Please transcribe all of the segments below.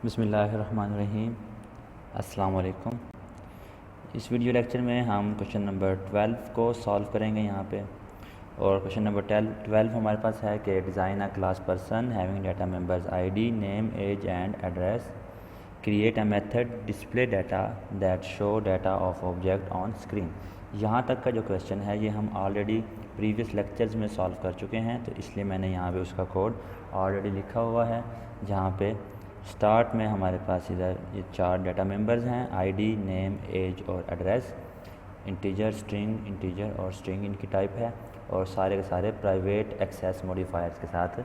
बिस्मिल्लाहिर्रहमानिर्रहीम। अस्सलाम वालेकुम। इस वीडियो लेक्चर में हम क्वेश्चन नंबर 12 को सॉल्व करेंगे यहाँ पे। और क्वेश्चन नंबर 12 हमारे पास है कि design a class person having data members ID name age and address, create a method display data that show data of object on screen. यहाँ तक का जो क्वेश्चन है ये हम ऑलरेडी प्रीवियस लेक्चर्स में सॉल्व कर चुके हैं, तो इसलिए मैंने यहाँ पे उसका कोड ऑलरेडी लिखा हुआ है। जहाँ पे स्टार्ट में हमारे पास इधर ये 4 डाटा मेंबर्स हैं, आईडी नेम एज और एड्रेस, इंटीजर और स्ट्रिंग इनकी टाइप है, और सारे के सारे प्राइवेट एक्सेस मॉडिफायर्स के साथ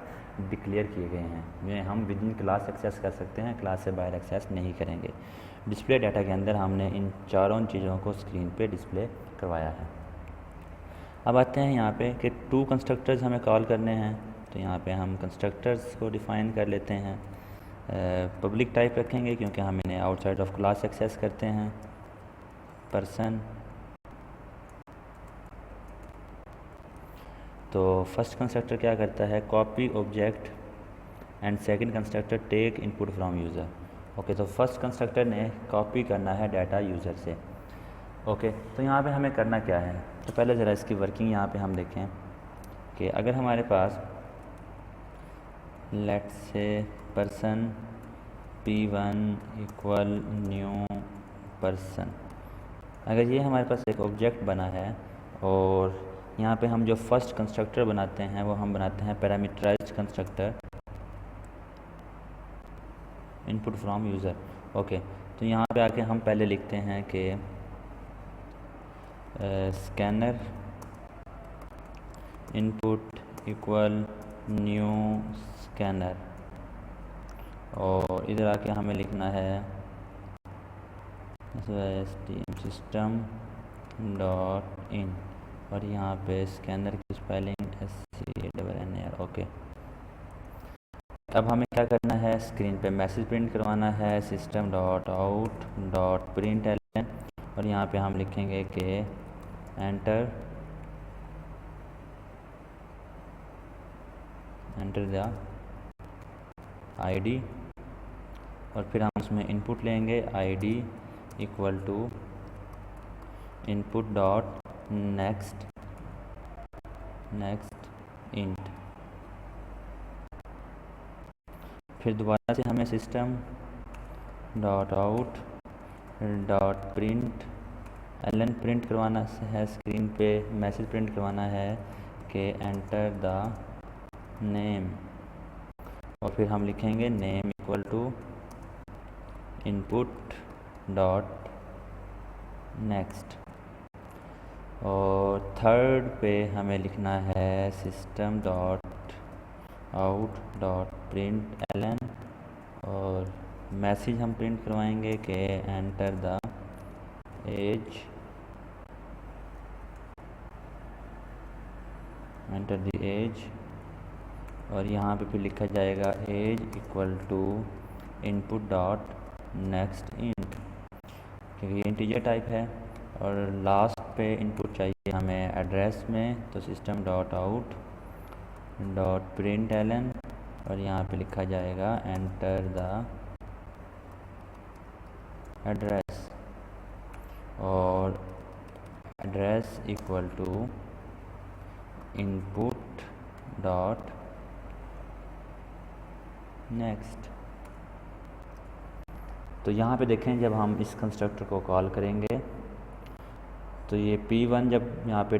डिक्लेयर किए गए हैं, जिन्हें हम विद इन क्लास एक्सेस कर सकते हैं, क्लास से बाहर एक्सेस नहीं करेंगे। डिस्प्ले डाटा के अंदर हमने इन चारों चीज़ों को स्क्रीन पे डिस्प्ले करवाया है। अब आते हैं यहाँ पे कि 2 कंस्ट्रक्टर्स हमें कॉल करने हैं, तो यहाँ पे हम कंस्ट्रक्टर्स को डिफ़ाइन कर लेते हैं। पब्लिक टाइप रखेंगे क्योंकि हम इन्हें आउटसाइड ऑफ क्लास एक्सेस करते हैं। पर्सन, तो फर्स्ट कंस्ट्रक्टर क्या करता है, copy object, and second constructor take input from user. Okay, तो फर्स्ट कंस्ट्रक्टर ने कॉपी करना है डाटा यूज़र से। ओके, तो यहाँ पे हमें करना क्या है, तो पहले ज़रा इसकी वर्किंग यहाँ पे हम देखें कि अगर हमारे पास let's say person P1 equal new person, अगर ये हमारे पास एक ऑब्जेक्ट बना है और यहाँ पे हम जो फर्स्ट कंस्ट्रक्टर बनाते हैं वो हम बनाते हैं parameterised constructor input from user. Okay, तो यहाँ पे आके हम पहले लिखते हैं कि scanner input equal new scanner, और इधर आके हमें लिखना है सिस्टम डॉट इन, और यहाँ पे स्कैनर की स्पेलिंग SCANNR। ओके, अब हमें क्या करना है, स्क्रीन पे मैसेज प्रिंट करवाना है system dot out dot print L, और यहाँ पे हम लिखेंगे कि एंटर द आईडी, और फिर हम उसमें इनपुट लेंगे ID equal to input dot next int. फिर दोबारा से हमें system dot out dot println print करवाना है, स्क्रीन पे मैसेज प्रिंट करवाना है कि एंटर द नेम, और फिर हम लिखेंगे name equal to input dot next, और थर्ड पे हमें लिखना है system dot out dot println, और मैसेज हम प्रिंट करवाएंगे कि एंटर द एज, और यहाँ पे फिर लिखा जाएगा age equal to input dot next int, क्योंकि ये इंटीजर टाइप है। और लास्ट पे इनपुट चाहिए हमें एड्रेस में, तो system dot out dot println, और यहाँ पे लिखा जाएगा एंटर द एड्रेस, और address equal to input dot next. तो यहाँ पे देखें जब हम इस कंस्ट्रक्टर को कॉल करेंगे तो ये P1 जब यहाँ पे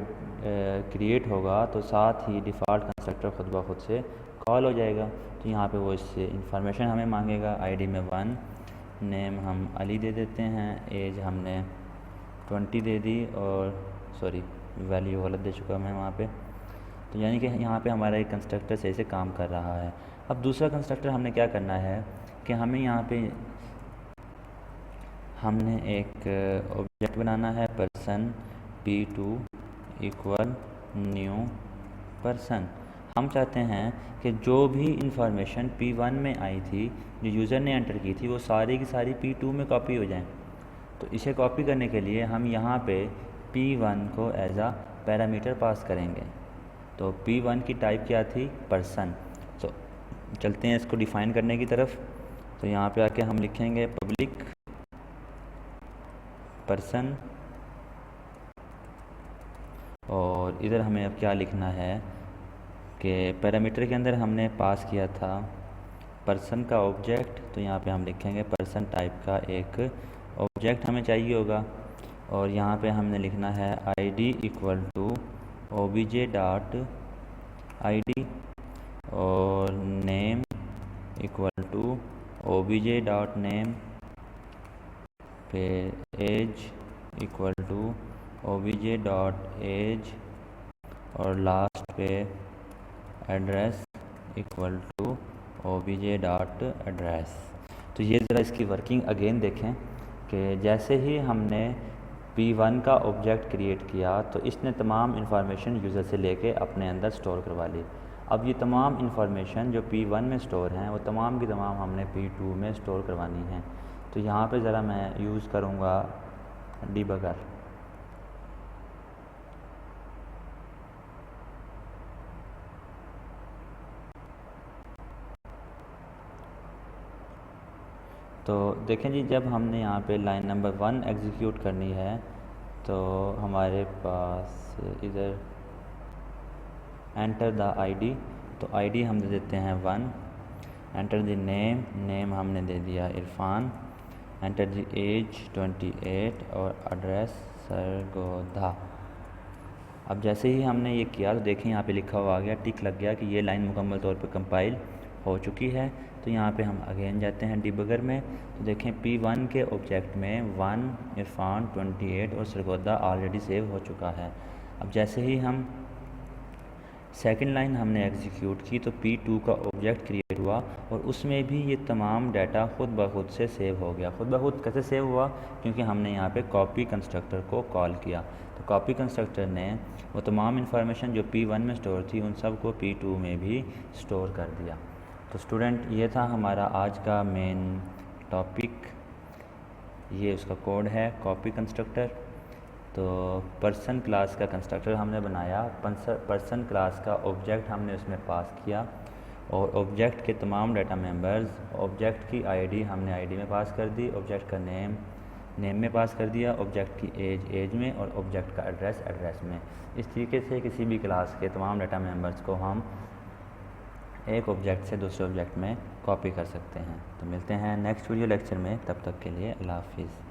क्रिएट होगा तो साथ ही डिफ़ॉल्ट कंस्ट्रक्टर खुद ब खुद से कॉल हो जाएगा। तो यहाँ पे वो इससे इंफॉर्मेशन हमें मांगेगा, आईडी में 1, नेम हम अली दे देते हैं, एज हमने 20 दे दी, और सॉरी वैल्यू गलत दे चुका मैं वहाँ पे। तो यानी कि यहाँ पे हमारा एक कंस्ट्रक्टर सही से काम कर रहा है। अब दूसरा कंस्ट्रक्टर हमने क्या करना है कि हमें यहाँ पे हमने एक ऑब्जेक्ट बनाना है person P2 equal new person. हम चाहते हैं कि जो भी इंफॉर्मेशन P1 में आई थी, जो यूज़र ने एंटर की थी, वो सारी की सारी P2 में कॉपी हो जाएं। तो इसे कॉपी करने के लिए हम यहाँ पे P1 को एज आ पैरामीटर पास करेंगे। तो P1 की टाइप क्या थी, पर्सन। तो चलते हैं इसको डिफ़ाइन करने की तरफ। तो यहाँ पे आके हम लिखेंगे पब्लिक पर्सन, और इधर हमें अब क्या लिखना है कि पैरामीटर के अंदर हमने पास किया था पर्सन का ऑब्जेक्ट, तो यहाँ पे हम लिखेंगे पर्सन टाइप का एक ऑब्जेक्ट हमें चाहिए होगा। और यहाँ पे हमने लिखना है ID equal to OBJ dot ID, और name equal to OBJ dot name, पे age equal to OBJ dot age, और लास्ट पे address equal to OBJ dot address. तो ये ज़रा इसकी वर्किंग अगेन देखें कि जैसे ही हमने P1 का ऑब्जेक्ट क्रिएट किया तो इसने तमाम इंफॉर्मेशन यूज़र से लेके अपने अंदर स्टोर करवा ली। अब ये तमाम इंफॉर्मेशन जो P1 में स्टोर हैं वो तमाम की तमाम हमने P2 में स्टोर करवानी है। तो यहाँ पे ज़रा मैं यूज़ करूँगा डिबगर। तो देखें जी, जब हमने यहाँ पे लाइन नंबर 1 एग्जीक्यूट करनी है तो हमारे पास इधर एंटर द आईडी, तो आईडी हम दे देते हैं 1, एंटर द नेम, नेम हमने दे दिया इरफान, एंटर द एज 28, और एड्रेस सरगोधा। अब जैसे ही हमने ये किया तो देखें यहाँ पे लिखा हुआ आ गया, टिक लग गया कि ये लाइन मुकम्मल तौर पे कंपाइल हो चुकी है। तो यहाँ पे हम अगेन जाते हैं डिबगर में, तो देखें P1 के ऑब्जेक्ट में 1, इरफान, 28 और सरगोधा ऑलरेडी सेव हो चुका है। अब जैसे ही हम सेकंड लाइन हमने एग्जीक्यूट की तो P2 का ऑब्जेक्ट क्रिएट हुआ और उसमें भी ये तमाम डाटा खुद ब खुद से सेव हो गया। खुद ब खुद कैसे सेव हुआ? क्योंकि हमने यहाँ पे कॉपी कंस्ट्रक्टर को कॉल किया। तो कॉपी कंस्ट्रक्टर ने वो तमाम इन्फॉर्मेशन जो P1 में स्टोर थी उन सब को P2 में भी स्टोर कर दिया। तो स्टूडेंट, ये था हमारा आज का मेन टॉपिक, ये उसका कोड है कॉपी कंस्ट्रक्टर। तो पर्सन क्लास का कंस्ट्रक्टर हमने बनाया, पर्सन क्लास का ऑब्जेक्ट हमने उसमें पास किया और ऑब्जेक्ट के तमाम डाटा मेंबर्स, ऑब्जेक्ट की आईडी हमने आईडी में पास कर दी, ऑब्जेक्ट का नेम नेम में पास कर दिया, ऑब्जेक्ट की एज में, और ऑब्जेक्ट का एड्रेस में। इस तरीके से किसी भी क्लास के तमाम डाटा मेंबर्स को हम एक ऑब्जेक्ट से दूसरे ऑब्जेक्ट में कॉपी कर सकते हैं। तो मिलते हैं नेक्स्ट वीडियो लेक्चर में, तब तक के लिए अल्लाह हाफिज़।